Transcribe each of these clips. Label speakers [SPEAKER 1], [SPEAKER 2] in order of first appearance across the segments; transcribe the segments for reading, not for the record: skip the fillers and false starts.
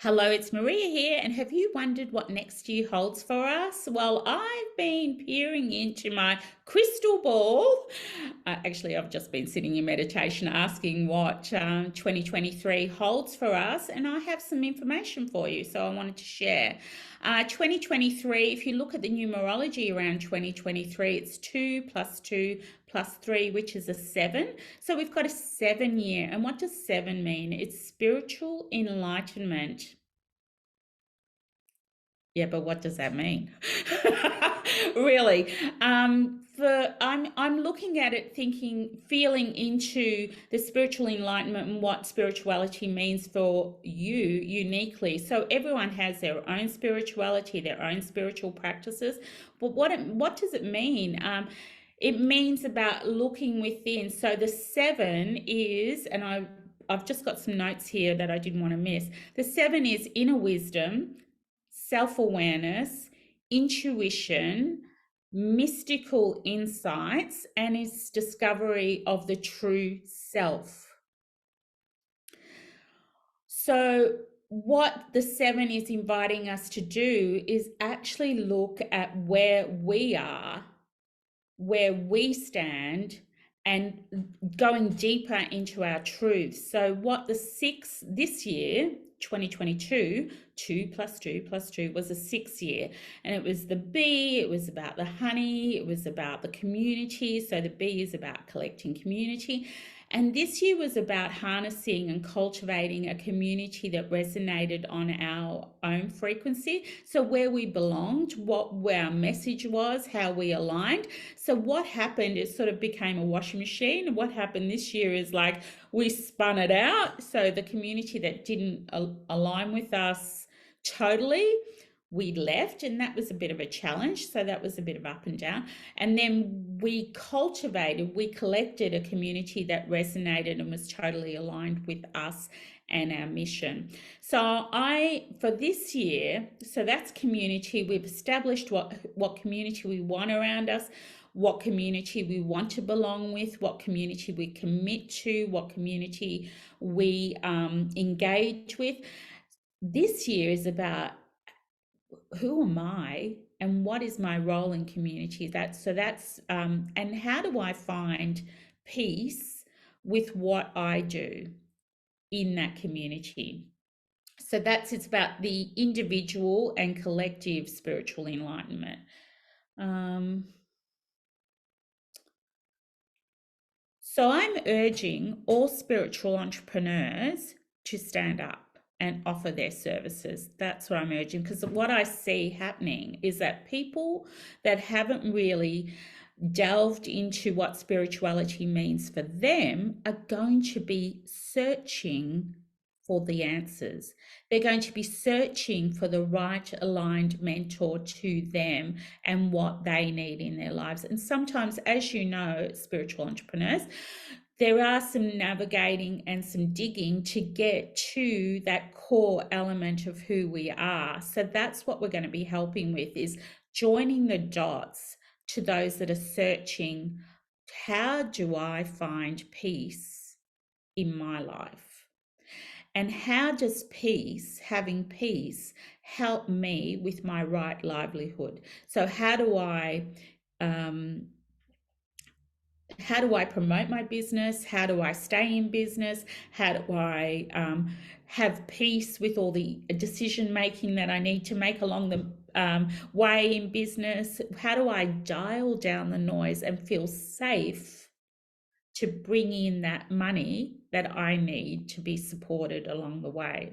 [SPEAKER 1] Hello, it's Maria here, and have you wondered what next year holds for us? Well, I've been peering into my crystal ball. Actually, I've just been sitting in meditation asking what 2023 holds for us, and I have some information for you, so I wanted to share. 2023, if you look at the numerology around 2023, it's 2 plus 2 plus 3, which is a 7. So we've got a 7 year. And what does 7 mean? It's spiritual enlightenment. Yeah, but what does that mean? Really? I'm looking at it thinking, feeling into the spiritual enlightenment and what spirituality means for you uniquely. So everyone has their own spirituality, their own spiritual practices. But what does it mean? It means about looking within. So the 7 is, and I've just got some notes here that I didn't want to miss. The 7 is inner wisdom, self-awareness, intuition, mystical insights, and its discovery of the true self. So what the 7 is inviting us to do is actually look at where we are, where we stand, and going deeper into our truth. So what the 6 this year, 2022, 2 plus 2 plus 2 was a 6 year, and it was the bee, it was about the honey, it was about the community. So the bee is about collecting community, and this year was about harnessing and cultivating a community that resonated on our own frequency. So where we belonged, what our message was, how we aligned. So what happened is sort of became a washing machine. What happened this year is like we spun it out. So the community that didn't align with us totally, we left, and that was a bit of a challenge. So that was a bit of up and down. And then we collected a community that resonated and was totally aligned with us and our mission. So for this year, so that's community. We've established what community we want around us, what community we want to belong with, what community we commit to, what community we engage with. This year is about who am I and what is my role in community. And how do I find peace with what I do in that community. So it's about the individual and collective spiritual enlightenment. So I'm urging all spiritual entrepreneurs to stand up and offer their services. That's what I'm urging, because what I see happening is that people that haven't really delved into what spirituality means for them are going to be searching for the answers. They're going to be searching for the right aligned mentor to them and what they need in their lives. And sometimes, as you know, spiritual entrepreneurs, there are some navigating and some digging to get to that core element of who we are. So that's what we're going to be helping with, is joining the dots to those that are searching, how do I find peace in my life? And how does having peace, help me with my right livelihood? So how do I promote my business? How do I stay in business? How do I have peace with all the decision making that I need to make along the way in business? How do I dial down the noise and feel safe to bring in that money that I need to be supported along the way?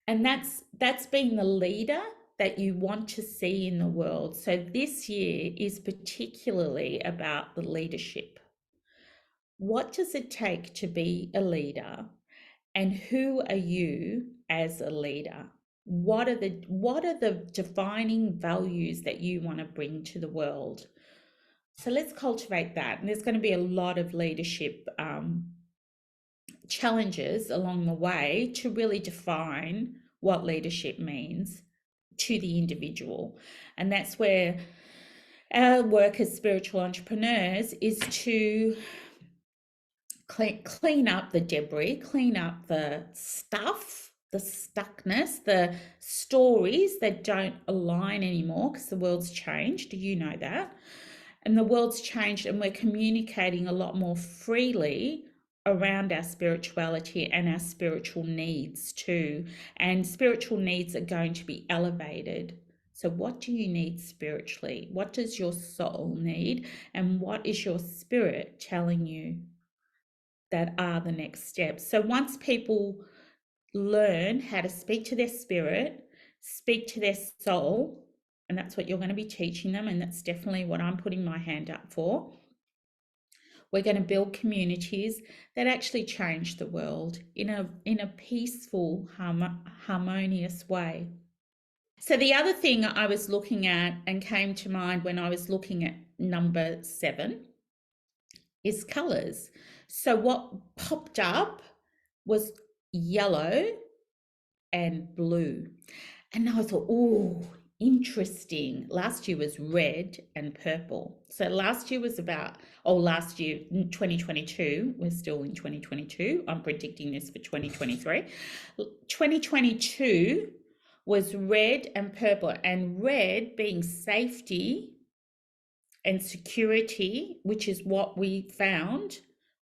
[SPEAKER 1] And that's being the leader that you want to see in the world. So this year is particularly about the leadership. What does it take to be a leader, and who are you as a leader? What are the defining values that you want to bring to the world? So let's cultivate that. And there's going to be a lot of leadership challenges along the way to really define what leadership means to the individual. And that's where our work as spiritual entrepreneurs is to clean up the debris, clean up the stuff the stuckness, the stories that don't align anymore because the world's changed. You know that. And the world's changed, and we're communicating a lot more freely around our spirituality and our spiritual needs too. And spiritual needs are going to be elevated. So, what do you need spiritually? What does your soul need? And what is your spirit telling you that are the next steps? So, once people learn how to speak to their spirit, speak to their soul, and that's what you're going to be teaching them, and that's definitely what I'm putting my hand up for. We're going to build communities that actually change the world in a peaceful, harmonious way. So the other thing I was looking at and came to mind when I was looking at number 7 is colours. So what popped up was yellow and blue. And I thought, oh, interesting. Last year was red and purple. So last year, 2022, we're still in 2022. I'm predicting this for 2023. 2022 was red and purple, and red being safety and security, which is what we found.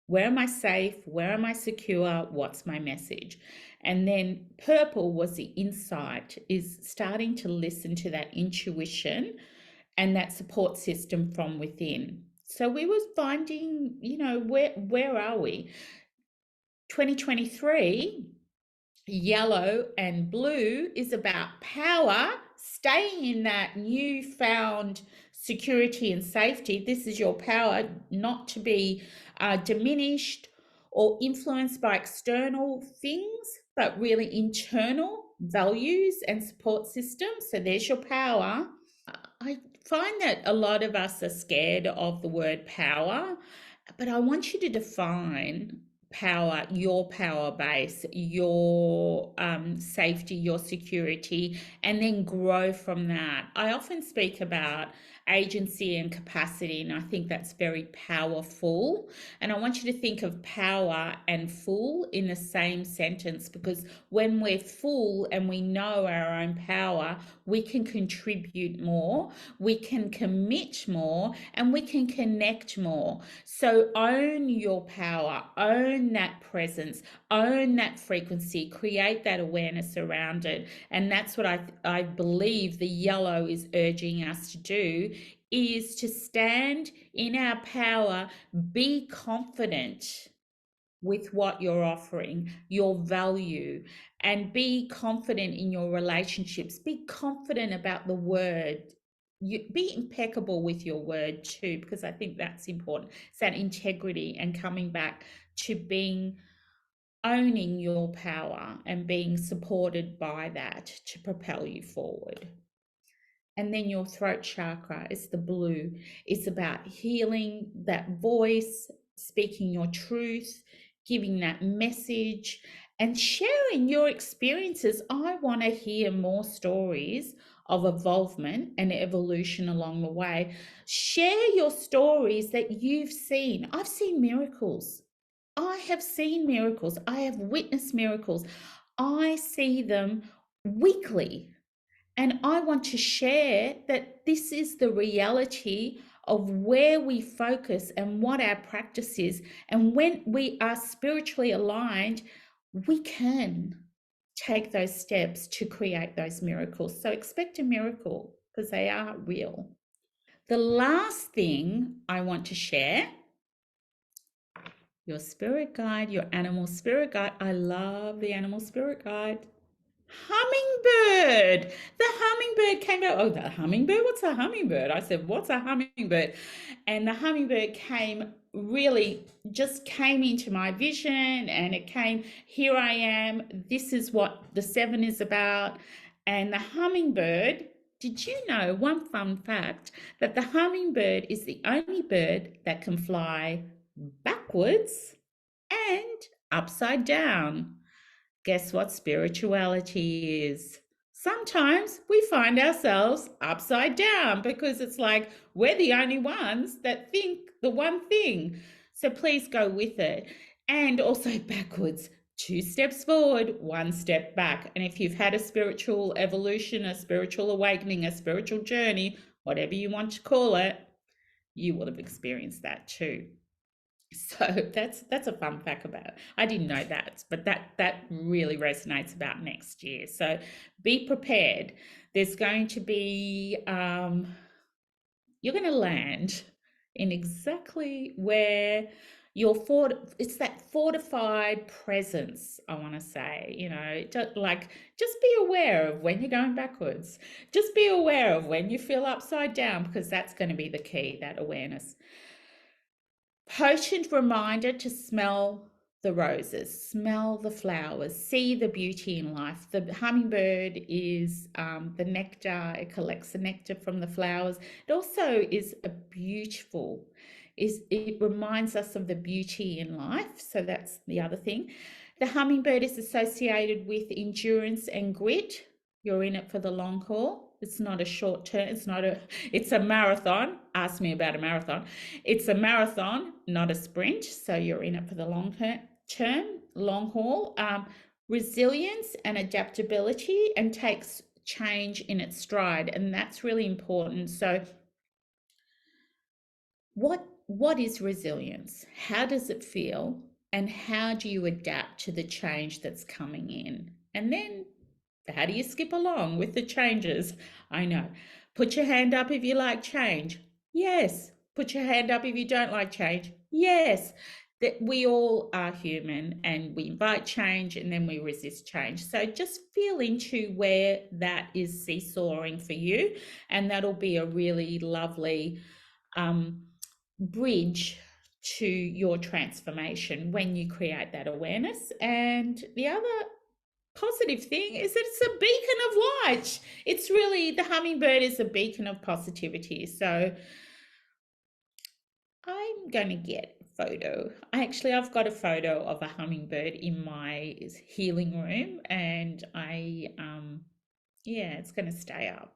[SPEAKER 1] Where am I safe? Where am I secure? What's my message? And then purple was the insight, is starting to listen to that intuition and that support system from within. So we were finding, where are we? 2023, yellow and blue is about power, staying in that newfound security and safety. This is your power, not to be diminished or influenced by external things, but really internal values and support systems. So there's your power. I find that a lot of us are scared of the word power, but I want you to define power, your power base, your safety, your security, and then grow from that. I often speak about agency and capacity, and I think that's very powerful. And I want you to think of power and full in the same sentence, because when we're full and we know our own power, we can contribute more, we can commit more, and we can connect more. So own your power, own that presence, own that frequency, create that awareness around it. And that's what I believe the yellow is urging us to do, is to stand in our power, be confident with what you're offering, your value, and be confident in your relationships. Be confident about the word. Be impeccable with your word too, because I think that's important. It's that integrity and coming back to owning your power and being supported by that to propel you forward. And then your throat chakra is the blue. It's about healing that voice, speaking your truth, giving that message, and sharing your experiences. I want to hear more stories of evolvement and evolution along the way. Share your stories that you've seen. I've seen miracles. I have seen miracles. I have witnessed miracles. I see them weekly. And I want to share that this is the reality of where we focus and what our practice is. And when we are spiritually aligned, we can take those steps to create those miracles. So expect a miracle, because they are real. The last thing I want to share, your spirit guide, your animal spirit guide. I love the animal spirit guide. Hummingbird. The hummingbird came out. Oh, the hummingbird? What's a hummingbird? I said, what's a hummingbird? And the hummingbird just came into my vision, and it came, here I am. This is what the 7 is about. And the hummingbird, did you know, one fun fact, that the hummingbird is the only bird that can fly backwards and upside down. Guess what spirituality is? Sometimes we find ourselves upside down, because it's like we're the only ones that think the one thing. So please go with it. And also backwards 2 steps forward, 1 step back. And if you've had a spiritual evolution, a spiritual awakening, a spiritual journey, whatever you want to call it, you will have experienced that too. So that's a fun fact about it. I didn't know that, but that really resonates about next year. So be prepared. There's going to be you're going to land in exactly where it's that fortified presence, I want to say, just be aware of when you're going backwards. Just be aware of when you feel upside down, because that's going to be the key, that awareness. Potent reminder to smell the roses, smell the flowers, see the beauty in life. The hummingbird is the nectar. It collects the nectar from the flowers. It also is it reminds us of the beauty in life. So that's the other thing. The hummingbird is associated with endurance and grit. You're in it for the long haul. It's not a short term. It's a marathon. Ask me about a marathon. It's a marathon, not a sprint. So you're in it for the long haul. Resilience and adaptability, and takes change in its stride. And that's really important. So what is resilience? How does it feel? And how do you adapt to the change that's coming in? And then how do you skip along with the changes? I know. Put your hand up if you like change. Yes. Put your hand up if you don't like change. Yes. That we all are human, and we invite change and then we resist change. So just feel into where that is seesawing for you, and that'll be a really lovely bridge to your transformation when you create that awareness. And the other positive thing is that it's a beacon of light. It's really, the hummingbird is a beacon of positivity. So I'm going to get a photo. I've got a photo of a hummingbird in my healing room, and it's going to stay up.